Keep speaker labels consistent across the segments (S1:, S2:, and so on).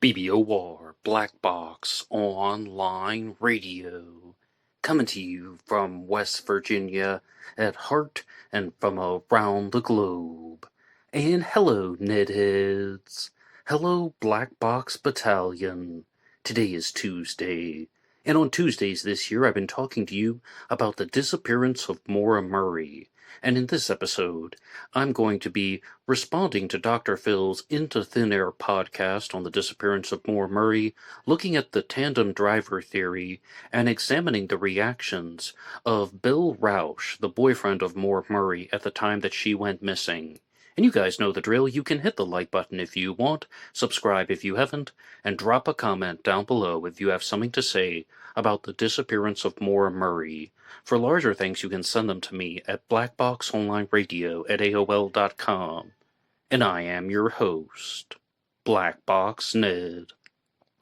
S1: BBOR, Black Box Online Radio, coming to you from West Virginia at heart and from around the globe. And hello, Nedheads. Hello, Black Box Battalion. Today is Tuesday, and on Tuesdays this year I've been talking to you about the disappearance of Maura Murray. And in this episode, I'm going to be responding to Dr. Phil's Into Thin Air podcast on the disappearance of Maura Murray, looking at the tandem driver theory, and examining the reactions of Bill Rausch, the boyfriend of Maura Murray at the time that she went missing. And you guys know the drill. You can hit the like button if you want, subscribe if you haven't, and drop a comment down below if you have something to say about the disappearance of Maura Murray. For larger things, you can send them to me at blackboxonlineradio@aol.com. And I am your host, Box Ned.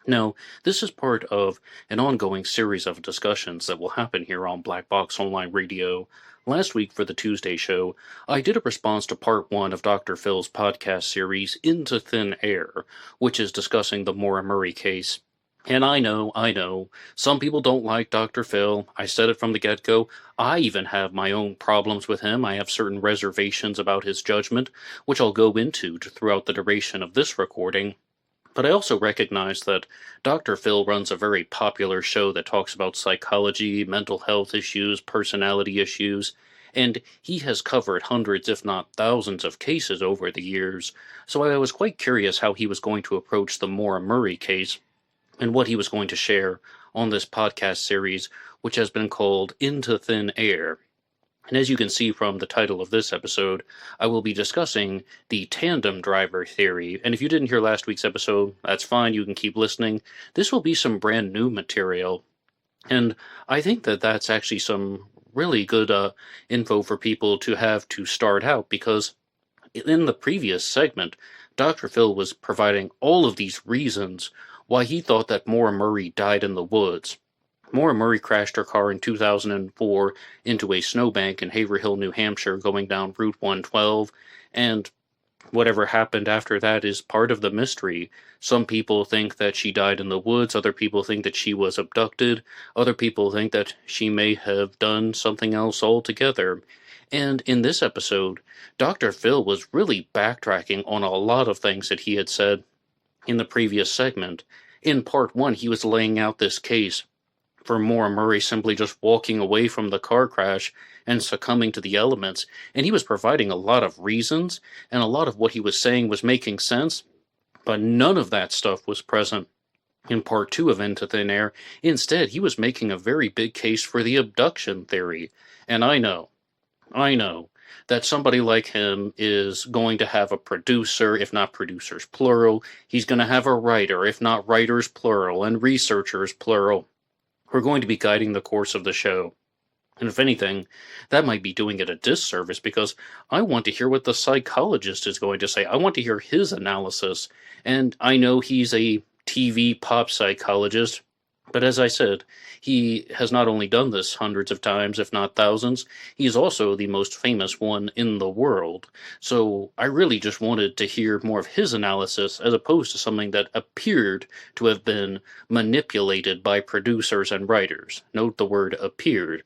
S1: Now, this is part of an ongoing series of discussions that will happen here on Black Box Online Radio. Last week for the Tuesday show, I did a response to part 1 of Dr. Phil's podcast series, Into Thin Air, which is discussing the Maura Murray case. And I know, some people don't like Dr. Phil. I said it from the get-go. I even have my own problems with him. I have certain reservations about his judgment, which I'll go into throughout the duration of this recording. But I also recognize that Dr. Phil runs a very popular show that talks about psychology, mental health issues, personality issues, and he has covered hundreds, if not thousands, of cases over the years. So I was quite curious how he was going to approach the Maura Murray case, and what he was going to share on this podcast series, which has been called Into Thin Air. And as you can see from the title of this episode, I will be discussing the tandem driver theory. And if you didn't hear last week's episode, that's fine, you can keep listening. This will be some brand new material. And I think that that's actually some really good info for people to have to start out, because in the previous segment, Dr. Phil was providing all of these reasons why he thought that Maura Murray died in the woods. Maura Murray crashed her car in 2004 into a snowbank in Haverhill, New Hampshire, going down Route 112, and whatever happened after that is part of the mystery. Some people think that she died in the woods, other people think that she was abducted, other people think that she may have done something else altogether. And in this episode, Dr. Phil was really backtracking on a lot of things that he had said in the previous segment. In part 1, he was laying out this case for Maura Murray simply just walking away from the car crash and succumbing to the elements, and he was providing a lot of reasons, and a lot of what he was saying was making sense, but none of that stuff was present in part 2 of Into Thin Air. Instead, he was making a very big case for the abduction theory, and I know that somebody like him is going to have a producer, if not producers plural. He's going to have a writer, if not writers plural, and researchers plural, who are going to be guiding the course of the show. And if anything, that might be doing it a disservice, because I want to hear what the psychologist is going to say. I want to hear his analysis. And I know he's a TV pop psychologist, but as I said, he has not only done this hundreds of times, if not thousands, he's also the most famous one in the world. So I really just wanted to hear more of his analysis, as opposed to something that appeared to have been manipulated by producers and writers. Note the word appeared.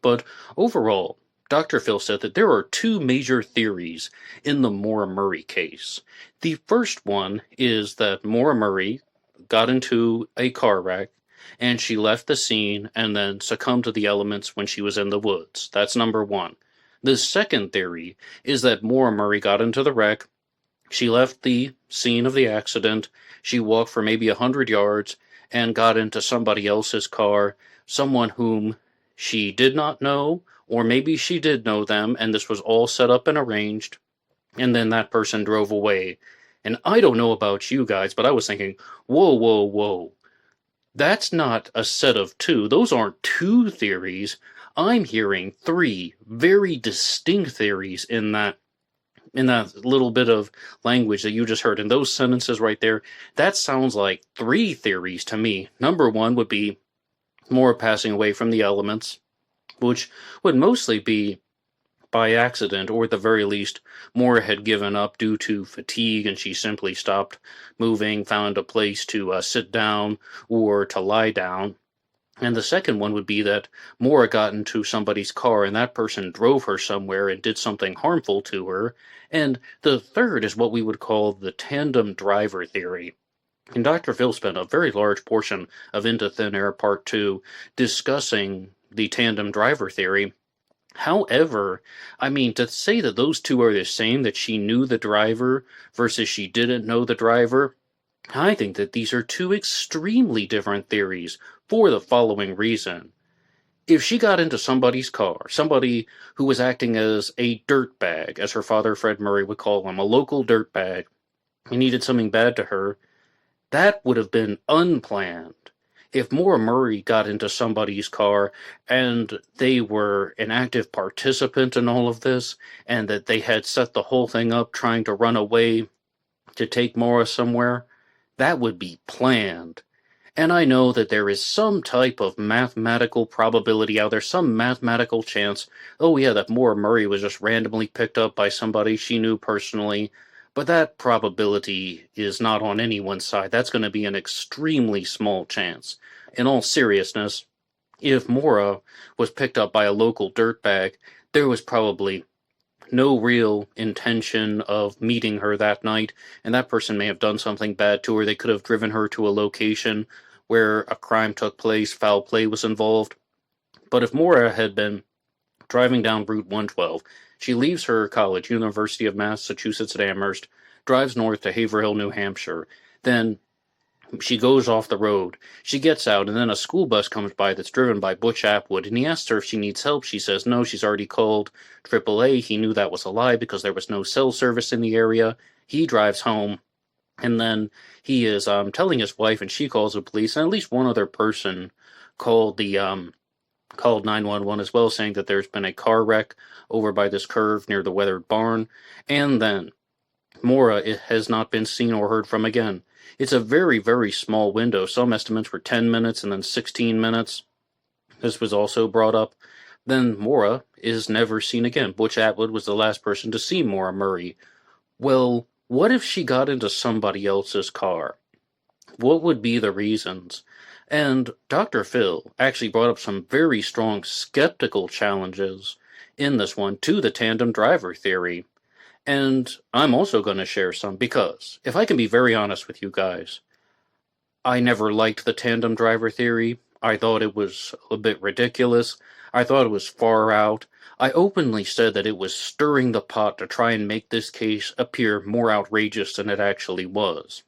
S1: But overall, Dr. Phil said that there are 2 major theories in the Maura Murray case. The first one is that Maura Murray got into a car wreck, and she left the scene and then succumbed to the elements when she was in the woods. That's number 1. The second theory is that Maura Murray got into the wreck, she left the scene of the accident, she walked for maybe 100 yards, and got into somebody else's car, someone whom she did not know, or maybe she did know them, and this was all set up and arranged, and then that person drove away. And I don't know about you guys, but I was thinking, whoa. That's not a set of 2. Those aren't 2 theories. I'm hearing 3 very distinct theories in that little bit of language that you just heard. In those sentences right there, that sounds like 3 theories to me. Number 1 would be Maura passing away from the elements, which would mostly be by accident, or at the very least, Maura had given up due to fatigue and she simply stopped moving, found a place to sit down or to lie down. And the second one would be that Maura got into somebody's car and that person drove her somewhere and did something harmful to her. And the third is what we would call the tandem driver theory. And Dr. Phil spent a very large portion of Into Thin Air Part 2 discussing the tandem driver theory. However, I mean, to say that those two are the same, that she knew the driver versus she didn't know the driver, I think that these are two extremely different theories for the following reason. If she got into somebody's car, somebody who was acting as a dirtbag, as her father Fred Murray would call him, a local dirtbag, he needed something bad to her, that would have been unplanned. If Maura Murray got into somebody's car and they were an active participant in all of this, and that they had set the whole thing up trying to run away to take Maura somewhere, that would be planned. And I know that there is some type of mathematical probability out there, some mathematical chance, oh yeah, that Maura Murray was just randomly picked up by somebody she knew personally, but that probability is not on anyone's side. That's going to be an extremely small chance. In all seriousness, if Maura was picked up by a local dirtbag, there was probably no real intention of meeting her that night, and that person may have done something bad to her. They could have driven her to a location where a crime took place, foul play was involved. But if Maura had been driving down Route 112, she leaves her college, University of Massachusetts at Amherst, drives north to Haverhill, New Hampshire. Then she goes off the road. She gets out, and then a school bus comes by that's driven by Butch Atwood, and he asks her if she needs help. She says no, she's already called AAA. He knew that was a lie because there was no cell service in the area. He drives home, and then he is telling his wife, and she calls the police, and at least one other person called 911 as well, saying that there's been a car wreck over by this curve near the weathered barn, and then Maura has not been seen or heard from again. It's a very, very small window. Some estimates were 10 minutes and then 16 minutes. This was also brought up. Then Maura is never seen again. Butch Atwood was the last person to see Maura Murray. Well, what if she got into somebody else's car? What would be the reasons? And Dr. Phil actually brought up some very strong skeptical challenges in this one to the tandem driver theory. And I'm also going to share some because, if I can be very honest with you guys, I never liked the tandem driver theory. I thought it was a bit ridiculous. I thought it was far out. I openly said that it was stirring the pot to try and make this case appear more outrageous than it actually was.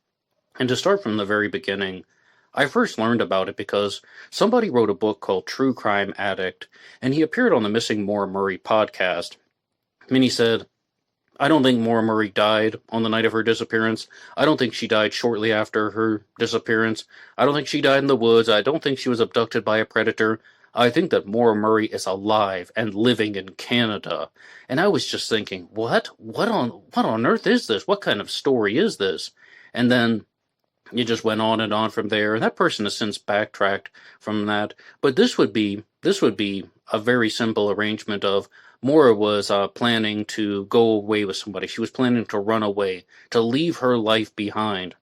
S1: And to start from the very beginning, I first learned about it because somebody wrote a book called True Crime Addict, and he appeared on the Missing Maura Murray podcast. And he said, I don't think Maura Murray died on the night of her disappearance. I don't think she died shortly after her disappearance. I don't think she died in the woods. I don't think she was abducted by a predator. I think that Maura Murray is alive and living in Canada. And I was just thinking, what? What on earth is this? What kind of story is this? And then it just went on and on from there. And that person has since backtracked from that. But this would be a very simple arrangement of Maura was planning to go away with somebody. She was planning to run away, to leave her life behind.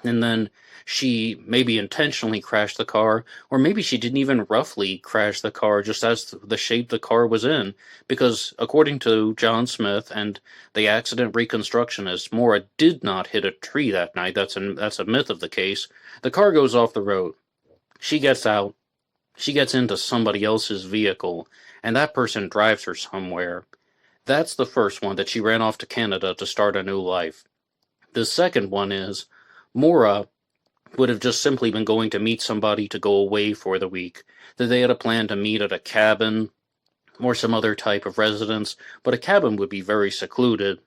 S1: And then she maybe intentionally crashed the car, or maybe she didn't even roughly crash the car, just as the shape the car was in. Because according to John Smith and the accident reconstructionist, Maura did not hit a tree that night. That's a myth of the case. The car goes off the road. She gets out. She gets into somebody else's vehicle, and that person drives her somewhere. That's the first one, that she ran off to Canada to start a new life. The second one is, Maura would have just simply been going to meet somebody to go away for the week. That they had a plan to meet at a cabin or some other type of residence, but a cabin would be very secluded.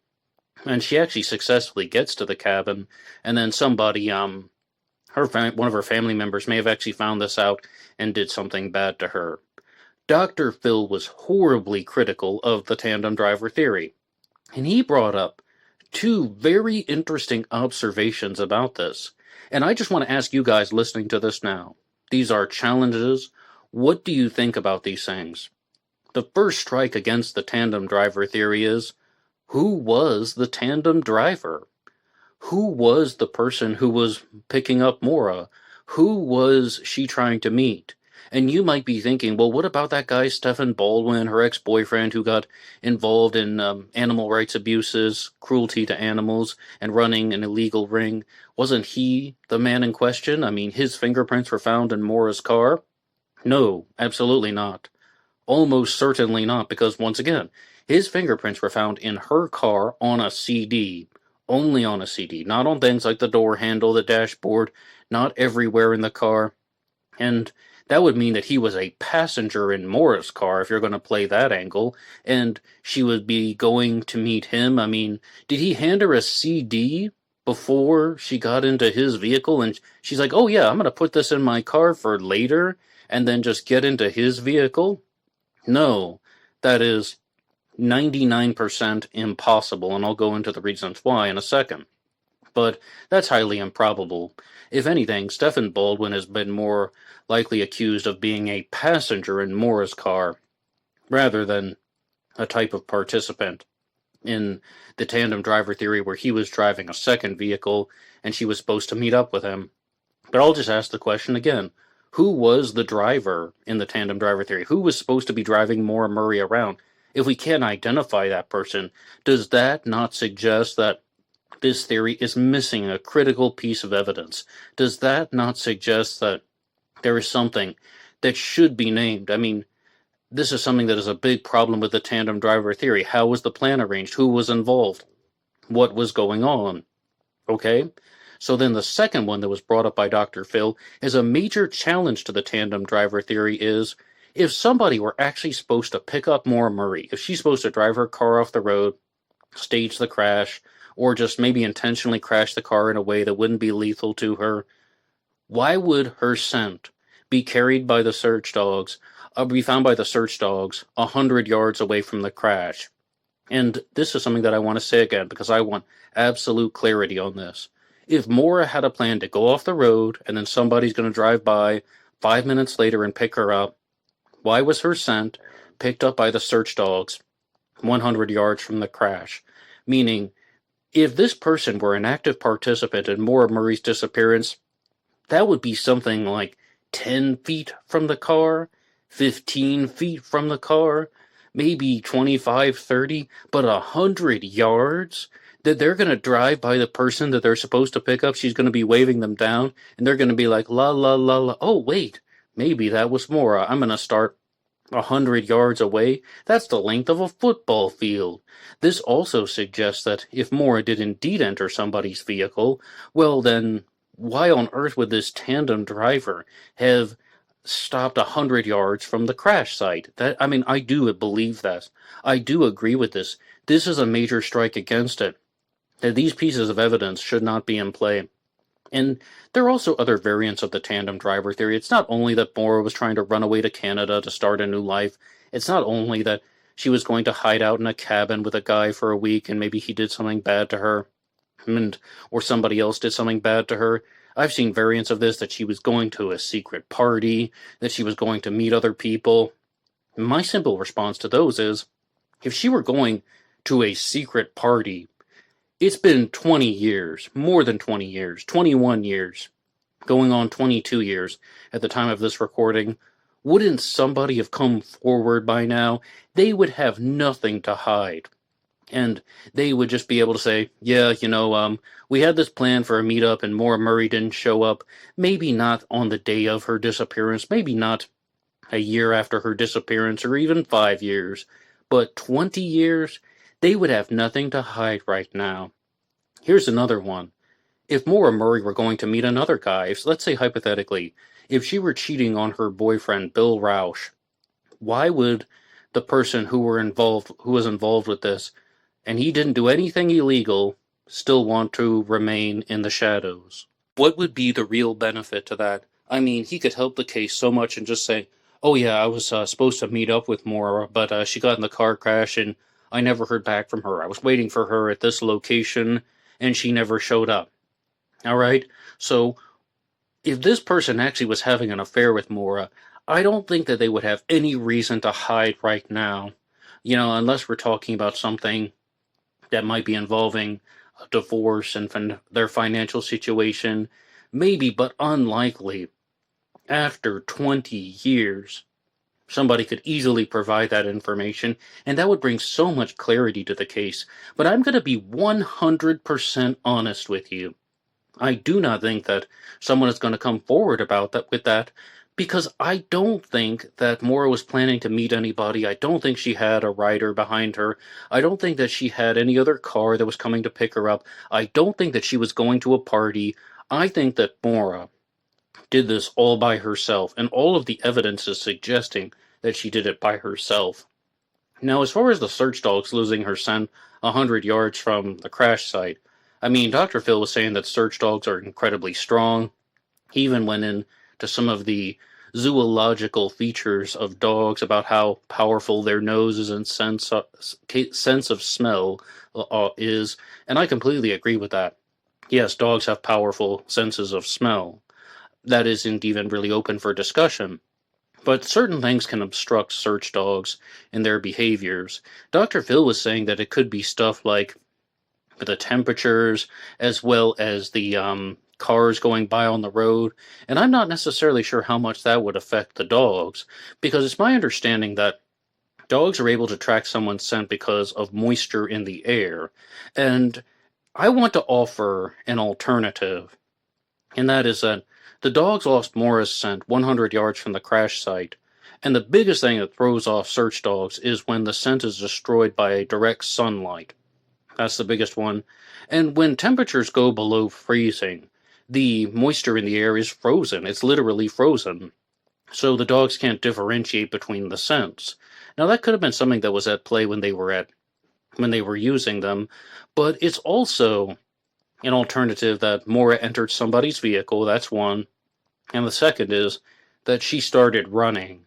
S1: And she actually successfully gets to the cabin, and then somebody, one of her family members may have actually found this out and did something bad to her. Dr. Phil was horribly critical of the tandem driver theory, and he brought up two very interesting observations about this. And I just want to ask you guys listening to this now. These are challenges. What do you think about these things? The first strike against the tandem driver theory is, who was the tandem driver? Who was the person who was picking up Maura? Who was she trying to meet? And you might be thinking, well, what about that guy, Stephen Baldwin, her ex-boyfriend, who got involved in animal rights abuses, cruelty to animals, and running an illegal ring? Wasn't he the man in question? I mean, his fingerprints were found in Maura's car? No, absolutely not. Almost certainly not, because once again, his fingerprints were found in her car on a CD. Only on a CD, not on things like the door handle, the dashboard, not everywhere in the car. And that would mean that he was a passenger in Maura's car, if you're going to play that angle, and she would be going to meet him. I mean, did he hand her a CD before she got into his vehicle? And she's like, oh yeah, I'm going to put this in my car for later, and then just get into his vehicle? No, that is 99% impossible, and I'll go into the reasons why in a second. But that's highly improbable. If anything, Stephen Baldwin has been more likely accused of being a passenger in Maura's car, rather than a type of participant in the tandem driver theory where he was driving a second vehicle and she was supposed to meet up with him. But I'll just ask the question again. Who was the driver in the tandem driver theory? Who was supposed to be driving Maura Murray around? If we can't identify that person, does that not suggest that this theory is missing a critical piece of evidence? Does that not suggest that there is something that should be named? I mean, this is something that is a big problem with the tandem driver theory. How was the plan arranged? Who was involved? What was going on? Okay? So then the second one that was brought up by Dr. Phil is a major challenge to the tandem driver theory is, if somebody were actually supposed to pick up Maura Murray, if she's supposed to drive her car off the road, stage the crash, or just maybe intentionally crash the car in a way that wouldn't be lethal to her, why would her scent be carried by the search dogs, be found by the search dogs 100 yards away from the crash? And this is something that I want to say again, because I want absolute clarity on this. If Maura had a plan to go off the road and then somebody's going to drive by 5 minutes later and pick her up, why was her scent picked up by the search dogs 100 yards from the crash? Meaning, if this person were an active participant in Maura Murray's disappearance, that would be something like 10 feet from the car, 15 feet from the car, maybe 25, 30, but 100 yards? That they're going to drive by the person that they're supposed to pick up, she's going to be waving them down, and they're going to be like, la, la, la, la, oh, wait, maybe that was Maura. I'm going to start 100 yards away. That's the length of a football field. This also suggests that if Maura did indeed enter somebody's vehicle, well then, why on earth would this tandem driver have stopped 100 yards from the crash site? I do believe that. I do agree with this. This is a major strike against it. That these pieces of evidence should not be in play. And there are also other variants of the tandem driver theory. It's not only that Maura was trying to run away to Canada to start a new life. It's not only that she was going to hide out in a cabin with a guy for a week and maybe he did something bad to her, or somebody else did something bad to her. I've seen variants of this, that she was going to a secret party, that she was going to meet other people. My simple response to those is, if she were going to a secret party, it's been 20 years, more than 20 years, 21 years, going on 22 years at the time of this recording. Wouldn't somebody have come forward by now? They would have nothing to hide. And they would just be able to say, yeah, we had this plan for a meetup and Maura Murray didn't show up. Maybe not on the day of her disappearance, maybe not a year after her disappearance, or even 5 years. But 20 years? They would have nothing to hide right now. Here's another one. If Maura Murray were going to meet another guy, let's say hypothetically, if she were cheating on her boyfriend, Bill Rausch, why would the person who was involved with this, and he didn't do anything illegal, still want to remain in the shadows? What would be the real benefit to that? I mean, he could help the case so much and just say, oh yeah, I was supposed to meet up with Maura, but she got in the car crash and I never heard back from her. I was waiting for her at this location and she never showed up. Alright? So, if this person actually was having an affair with Maura, I don't think that they would have any reason to hide right now. Unless we're talking about something that might be involving a divorce and their financial situation. Maybe, but unlikely. After 20 years, somebody could easily provide that information, and that would bring so much clarity to the case. But I'm going to be 100% honest with you. I do not think that someone is going to come forward about that with that, because I don't think that Maura was planning to meet anybody. I don't think she had a rider behind her. I don't think that she had any other car that was coming to pick her up. I don't think that she was going to a party. I think that Maura did this all by herself, and all of the evidence is suggesting that she did it by herself. Now, as far as the search dogs losing her scent 100 yards from the crash site, Dr. Phil was saying that search dogs are incredibly strong. He even went into some of the zoological features of dogs about how powerful their noses and sense of smell is, and I completely agree with that. Yes, dogs have powerful senses of smell. That isn't even really open for discussion. But certain things can obstruct search dogs in their behaviors. Dr. Phil was saying that it could be stuff like the temperatures, as well as the cars going by on the road, and I'm not necessarily sure how much that would affect the dogs, because it's my understanding that dogs are able to track someone's scent because of moisture in the air, and I want to offer an alternative, and that is that the dogs lost Maura's scent 100 yards from the crash site, and the biggest thing that throws off search dogs is when the scent is destroyed by direct sunlight. That's the biggest one. And when temperatures go below freezing, the moisture in the air is frozen. It's literally frozen. So the dogs can't differentiate between the scents. Now that could have been something that was at play when they were using them, but it's also an alternative that Maura entered somebody's vehicle. That's one. And the second is that she started running,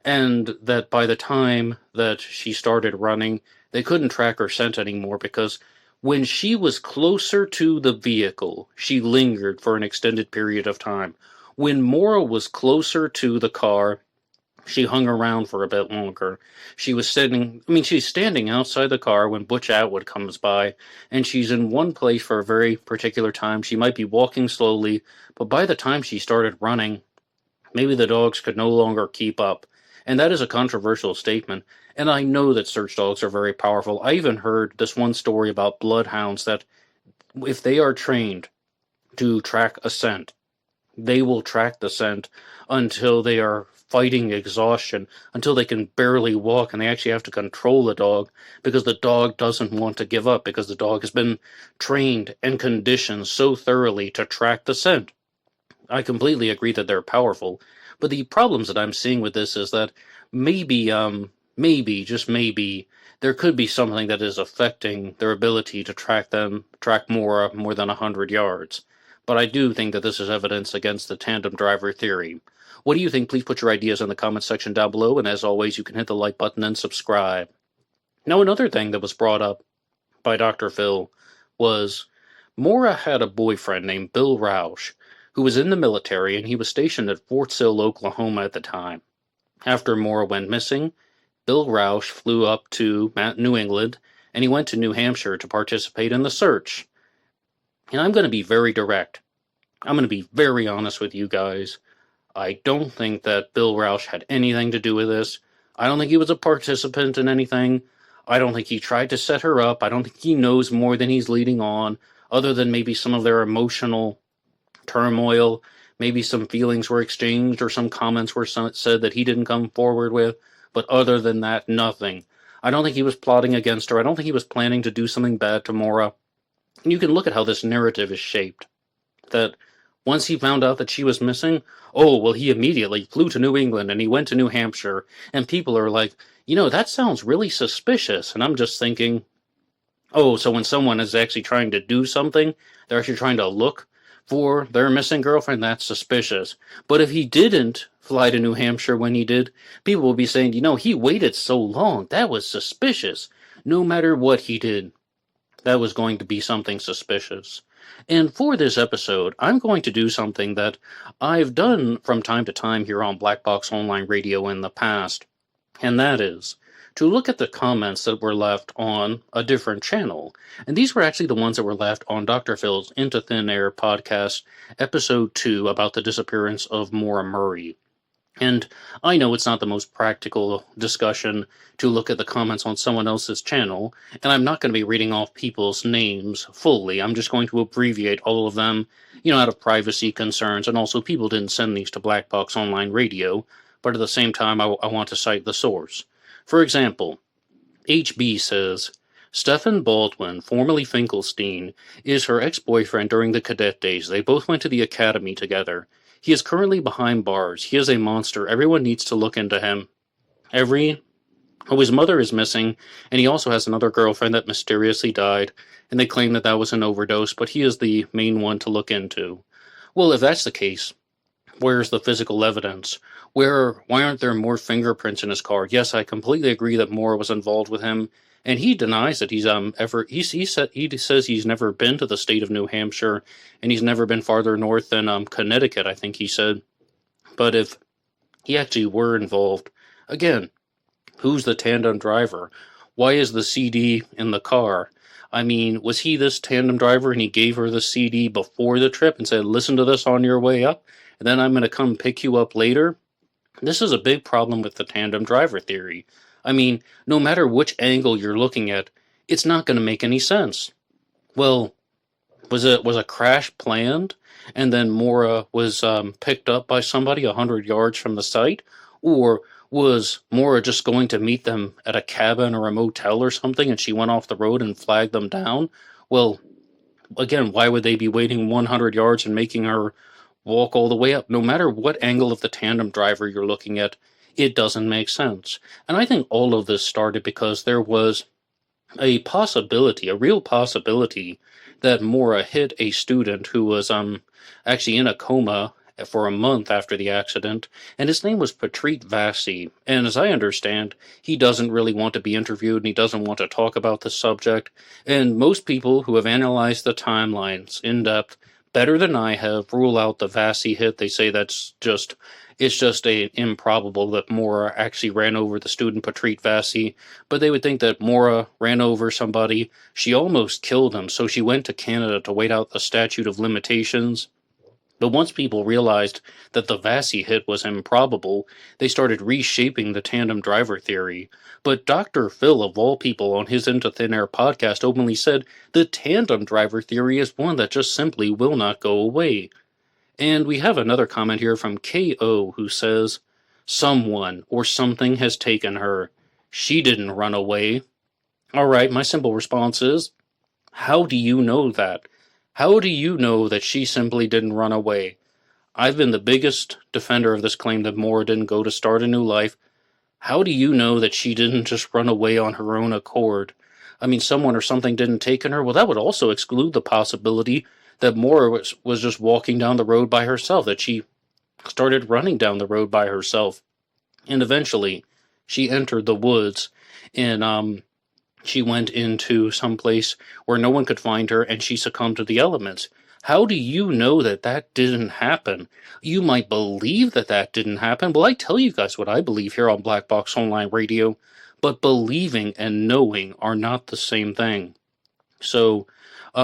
S1: and that by the time that she started running, they couldn't track her scent anymore, because when she was closer to the vehicle, she lingered for an extended period of time. When Maura was closer to the car, she hung around for a bit longer. She's standing outside the car when Butch Atwood comes by, and she's in one place for a very particular time. She might be walking slowly, but by the time she started running, maybe the dogs could no longer keep up. And that is a controversial statement, and I know that search dogs are very powerful. I even heard this one story about bloodhounds that if they are trained to track a scent, they will track the scent until they are fighting exhaustion, until they can barely walk, and they actually have to control the dog because the dog doesn't want to give up, because the dog has been trained and conditioned so thoroughly to track the scent. I completely agree that they're powerful, but the problems that I'm seeing with this is that maybe, just maybe, there could be something that is affecting their ability to track Maura more than 100 yards. But I do think that this is evidence against the tandem driver theory. What do you think? Please put your ideas in the comments section down below, and as always, you can hit the like button and subscribe. Now, another thing that was brought up by Dr. Phil was Maura had a boyfriend named Bill Rausch, who was in the military, and he was stationed at Fort Sill, Oklahoma at the time. After Maura went missing, Bill Rausch flew up to New England, and he went to New Hampshire to participate in the search. And I'm going to be very direct. I'm going to be very honest with you guys. I don't think that Bill Rausch had anything to do with this. I don't think he was a participant in anything. I don't think he tried to set her up. I don't think he knows more than he's leading on, other than maybe some of their emotional turmoil. Maybe some feelings were exchanged or some comments were said that he didn't come forward with. But other than that, nothing. I don't think he was plotting against her. I don't think he was planning to do something bad to Maura. And you can look at how this narrative is shaped. That once he found out that she was missing, he immediately flew to New England and he went to New Hampshire. And people are like, that sounds really suspicious. And I'm just thinking, so when someone is actually trying to do something, they're actually trying to look for their missing girlfriend, that's suspicious. But if he didn't fly to New Hampshire when he did, people will be saying, he waited so long, that was suspicious. No matter what he did, that was going to be something suspicious. And for this episode, I'm going to do something that I've done from time to time here on Black Box Online Radio in the past, and that is to look at the comments that were left on a different channel. And these were actually the ones that were left on Dr. Phil's Into Thin Air podcast, episode 2, about the disappearance of Maura Murray. And I know it's not the most practical discussion to look at the comments on someone else's channel, and I'm not going to be reading off people's names fully. I'm just going to abbreviate all of them, out of privacy concerns, and also people didn't send these to Black Box Online Radio, but at the same time, I want to cite the source. For example, HB says, Stephen Baldwin, formerly Finkelstein, is her ex-boyfriend during the cadet days. They both went to the academy together. He is currently behind bars. He is a monster. Everyone needs to look into him. His mother is missing, and he also has another girlfriend that mysteriously died, and they claim that was an overdose, but he is the main one to look into. Well, if that's the case, where's the physical evidence? Why aren't there more fingerprints in his car? Yes, I completely agree that Maura was involved with him, and he denies that he says he's never been to the state of New Hampshire, and he's never been farther north than Connecticut, I think he said. But if he actually were involved, again, who's the tandem driver? Why is the CD in the car? I mean, was he this tandem driver and he gave her the CD before the trip and said, listen to this on your way up, and then I'm going to come pick you up later? This is a big problem with the tandem driver theory. I mean, no matter which angle you're looking at, it's not going to make any sense. Well, was a crash planned, and then Maura was picked up by somebody 100 yards from the site? Or was Maura just going to meet them at a cabin or a motel or something, and she went off the road and flagged them down? Well, again, why would they be waiting 100 yards and making her walk all the way up? No matter what angle of the tandem driver you're looking at, it doesn't make sense. And I think all of this started because there was a real possibility, that Maura hit a student who was actually in a coma for a month after the accident, and his name was Patrick Vassy. And as I understand, he doesn't really want to be interviewed, and he doesn't want to talk about the subject. And most people who have analyzed the timelines in depth better than I have rule out the Vassy hit. They say it's just improbable that Maura actually ran over the student Patrick Vassy, but they would think that Maura ran over somebody. She almost killed him, so she went to Canada to wait out the statute of limitations. But once people realized that the Vassy hit was improbable, they started reshaping the tandem driver theory. But Dr. Phil, of all people, on his Into Thin Air podcast openly said the tandem driver theory is one that just simply will not go away. And we have another comment here from KO who says, someone or something has taken her. She didn't run away. Alright, my simple response is, how do you know that? How do you know that she simply didn't run away? I've been the biggest defender of this claim that Maura didn't go to start a new life. How do you know that she didn't just run away on her own accord? I mean, someone or something didn't take her? Well, that would also exclude the possibility that Maura was just walking down the road by herself, that she started running down the road by herself. And eventually, she entered the woods, and she went into some place where no one could find her, and she succumbed to the elements. How do you know that that didn't happen? You might believe that that didn't happen. Well, I tell you guys what I believe here on Black Box Online Radio, but believing and knowing are not the same thing. So,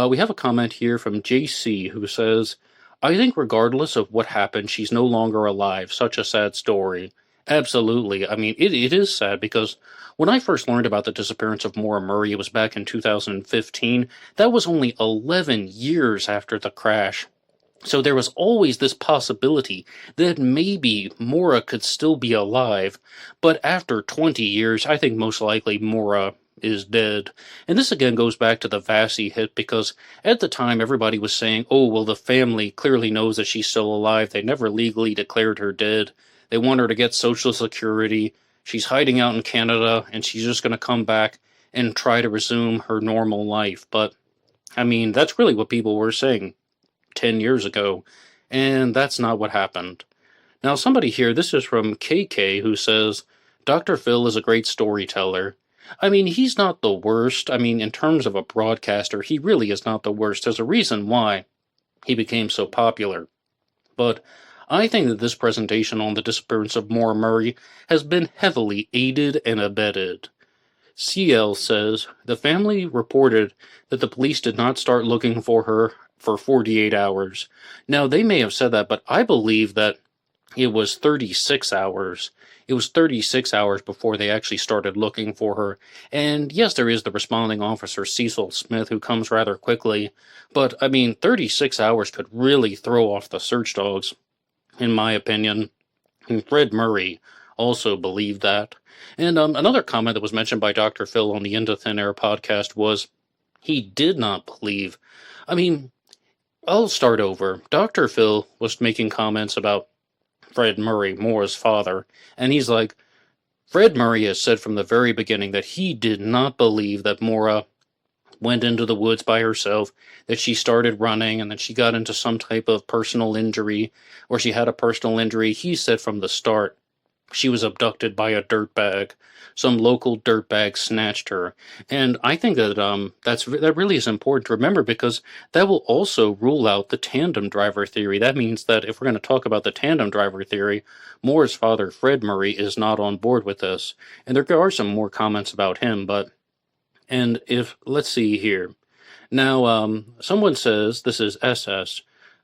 S1: we have a comment here from JC who says, I think regardless of what happened, she's no longer alive. Such a sad story. Absolutely. I mean, it is sad because when I first learned about the disappearance of Maura Murray, it was back in 2015. That was only 11 years after the crash. So there was always this possibility that maybe Maura could still be alive. But after 20 years, I think most likely Maura is dead. And this again goes back to the Vassy hit, because at the time everybody was saying, oh, well, the family clearly knows that she's still alive. They never legally declared her dead. They want her to get Social Security. She's hiding out in Canada, and she's just going to come back and try to resume her normal life. But, I mean, that's really what people were saying 10 years ago, and that's not what happened. Now, somebody here, this is from KK, who says, Dr. Phil is a great storyteller. I mean, he's not the worst. I mean, in terms of a broadcaster, he really is not the worst. There's a reason why he became so popular. But I think that this presentation on the disappearance of Maura Murray has been heavily aided and abetted. CL says the family reported that the police did not start looking for her for 48 hours. Now, they may have said that, but I believe that it was 36 hours. It was 36 hours before they actually started looking for her. And yes, there is the responding officer, Cecil Smith, who comes rather quickly. But, I mean, 36 hours could really throw off the search dogs, in my opinion. And Fred Murray also believed that. And another comment that was mentioned by Dr. Phil on the Into Thin Air podcast was he did not believe. I mean, I'll start over. Dr. Phil was making comments about Fred Murray, Maura's father, and he's like, Fred Murray has said from the very beginning that he did not believe that Maura went into the woods by herself, that she started running, and that she got into some type of personal injury, or she had a personal injury. He said from the start she was abducted by a dirtbag. Some local dirtbag snatched her. And I think that that really is important to remember, because that will also rule out the tandem driver theory. That means that if we're going to talk about the tandem driver theory, Maura's father, Fred Murray, is not on board with this. And there are some more comments about him, but... And if... Let's see here. Now, someone says, this is SS,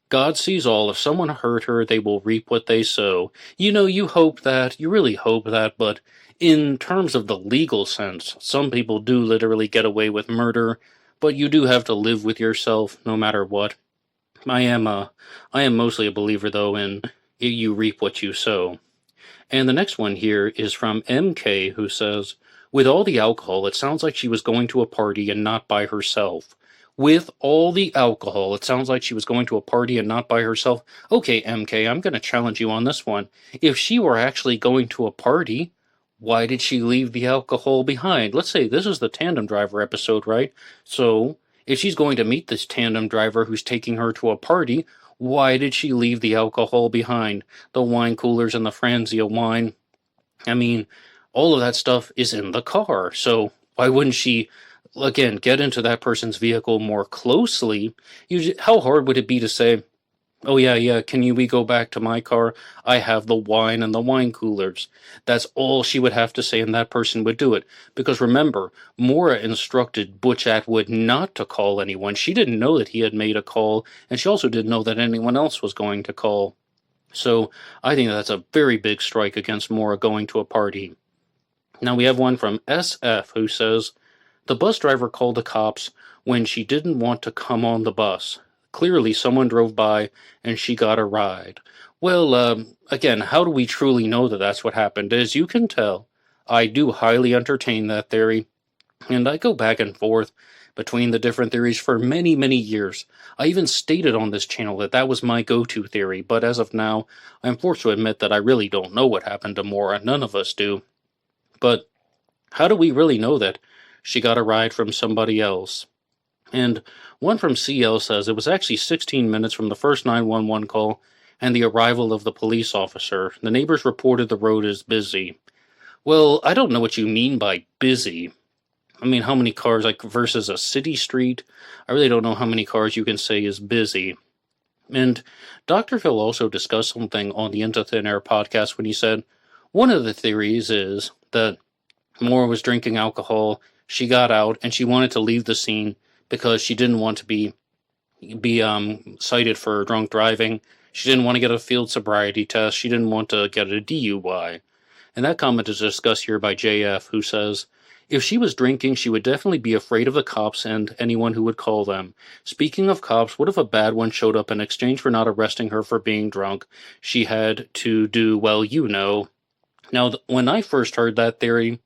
S1: God sees all. If someone hurt her, they will reap what they sow. You know, you hope that, you really hope that, but in terms of the legal sense, some people do literally get away with murder, but you do have to live with yourself no matter what. I am mostly a believer, though, in you reap what you sow. And the next one here is from MK, who says, with all the alcohol, it sounds like she was going to a party and not by herself. With all the alcohol, it sounds like she was going to a party and not by herself. Okay, MK, I'm going to challenge you on this one. If she were actually going to a party, why did she leave the alcohol behind? Let's say this is the tandem driver episode, right? So, if she's going to meet this tandem driver who's taking her to a party, why did she leave the alcohol behind? The wine coolers and the Franzia wine. I mean, all of that stuff is in the car, so why wouldn't she, again, get into that person's vehicle more closely? How hard would it be to say, oh yeah, we go back to my car? I have the wine and the wine coolers. That's all she would have to say, and that person would do it. Because remember, Maura instructed Butch Atwood not to call anyone. She didn't know that he had made a call, and she also didn't know that anyone else was going to call. So I think that's a very big strike against Maura going to a party. Now we have one from SF who says, the bus driver called the cops when she didn't want to come on the bus. Clearly someone drove by and she got a ride. Well, again, how do we truly know that that's what happened? As you can tell, I do highly entertain that theory, and I go back and forth between the different theories for many, many years. I even stated on this channel that that was my go-to theory, but as of now, I'm forced to admit that I really don't know what happened to Maura. None of us do. But how do we really know that she got a ride from somebody else? And one from CL says it was actually 16 minutes from the first 911 call and the arrival of the police officer. The neighbors reported the road is busy. Well, I don't know what you mean by busy. I mean, how many cars, like, versus a city street? I really don't know how many cars you can say is busy. And Dr. Phil also discussed something on the Into Thin Air podcast when he said, one of the theories is that Maura was drinking alcohol, she got out, and she wanted to leave the scene because she didn't want to be cited for drunk driving. She didn't want to get a field sobriety test. She didn't want to get a DUI. And that comment is discussed here by JF, who says, if she was drinking, she would definitely be afraid of the cops and anyone who would call them. Speaking of cops, what if a bad one showed up in exchange for not arresting her for being drunk? She had to do, well, you know. Now, when I first heard that theory,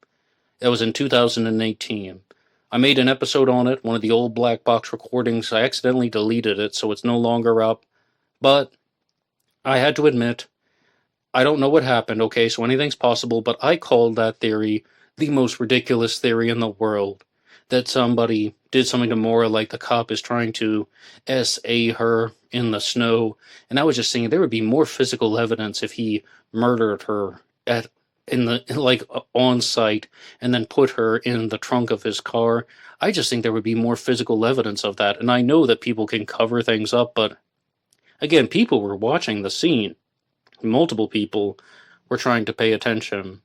S1: it was in 2018. I made an episode on it, one of the old black box recordings. I accidentally deleted it, so it's no longer up. But I had to admit, I don't know what happened, okay, so anything's possible, but I called that theory the most ridiculous theory in the world. That somebody did something to Maura, like the cop is trying to SA her in the snow. And I was just thinking there would be more physical evidence if he murdered her on site and then put her in the trunk of his car. I just think there would be more physical evidence of that. And I know that people can cover things up, but again, people were watching the scene. Multiple people were trying to pay attention.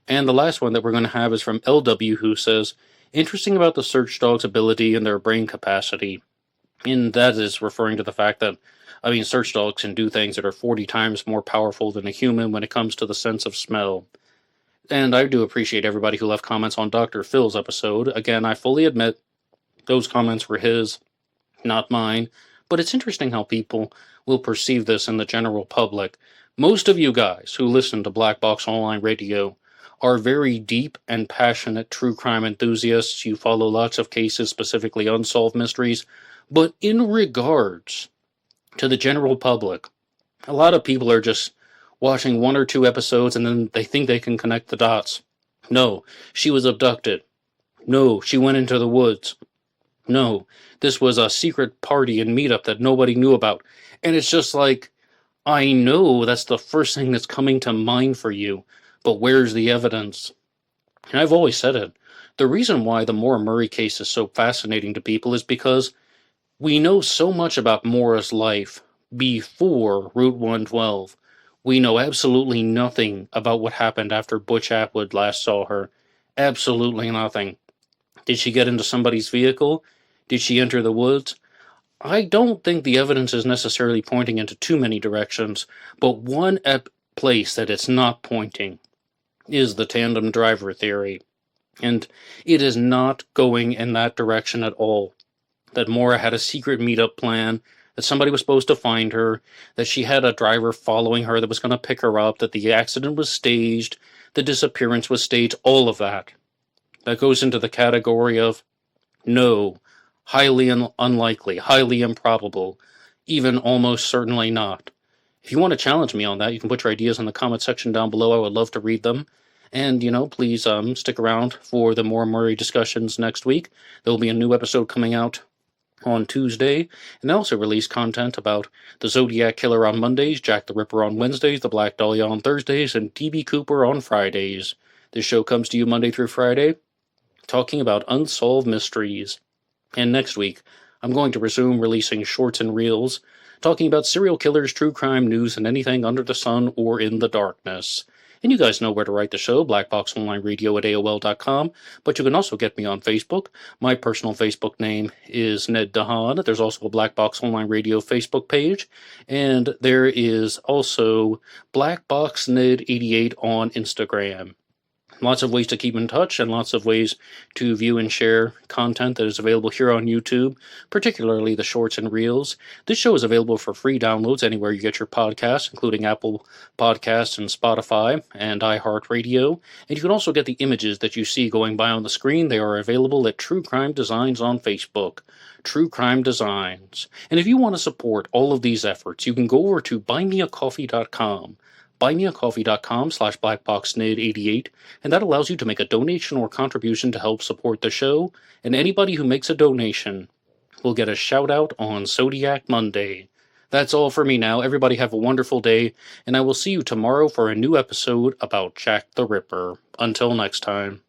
S1: And the last one that we're going to have is from LW, who says, interesting about the search dog's ability and their brain capacity. And that is referring to the fact that, search dogs can do things that are 40 times more powerful than a human when it comes to the sense of smell. And I do appreciate everybody who left comments on Dr. Phil's episode. Again, I fully admit those comments were his, not mine. But it's interesting how people will perceive this in the general public. Most of you guys who listen to Black Box Online Radio are very deep and passionate true crime enthusiasts. You follow lots of cases, specifically unsolved mysteries. But in regards to the general public, a lot of people are just watching 1 or 2 episodes and then they think they can connect the dots. No, she was abducted. No, she went into the woods. No, this was a secret party and meetup that nobody knew about. And it's just like, I know that's the first thing that's coming to mind for you, but where's the evidence? And I've always said it. The reason why the Maura Murray case is so fascinating to people is because we know so much about Maura's life before Route 112. We know absolutely nothing about what happened after Butch Atwood last saw her. Absolutely nothing. Did she get into somebody's vehicle? Did she enter the woods? I don't think the evidence is necessarily pointing into too many directions, but one place that it's not pointing is the tandem driver theory. And it is not going in that direction at all. That Maura had a secret meetup plan, that somebody was supposed to find her, that she had a driver following her that was going to pick her up, that the accident was staged, the disappearance was staged, all of that. That goes into the category of no, highly unlikely, highly improbable, even almost certainly not. If you want to challenge me on that, you can put your ideas in the comment section down below. I would love to read them. And, please stick around for the Maura Murray discussions next week. There will be a new episode coming out on Tuesday, and I also release content about the Zodiac Killer on Mondays, Jack the Ripper on Wednesdays, the Black Dahlia on Thursdays, and D.B. Cooper on Fridays. This show comes to you Monday through Friday, talking about unsolved mysteries. And next week, I'm going to resume releasing shorts and reels, talking about serial killers, true crime news, and anything under the sun or in the darkness. And you guys know where to write the show, blackboxonlineradio at AOL.com, but you can also get me on Facebook. My personal Facebook name is Ned DeHaan. There's also a Black Box Online Radio Facebook page, and there is also Black Box Ned 88 on Instagram. Lots of ways to keep in touch and lots of ways to view and share content that is available here on YouTube, particularly the shorts and reels. This show is available for free downloads anywhere you get your podcasts, including Apple Podcasts and Spotify and iHeartRadio. And you can also get the images that you see going by on the screen. They are available at True Crime Designs on Facebook. True Crime Designs. And if you want to support all of these efforts, you can go over to buymeacoffee.com. buymeacoffee.com/blackboxned88, and that allows you to make a donation or contribution to help support the show, and anybody who makes a donation will get a shout out on Zodiac Monday. That's all for me now. Everybody have a wonderful day, and I will see you tomorrow for a new episode about Jack the Ripper. Until next time.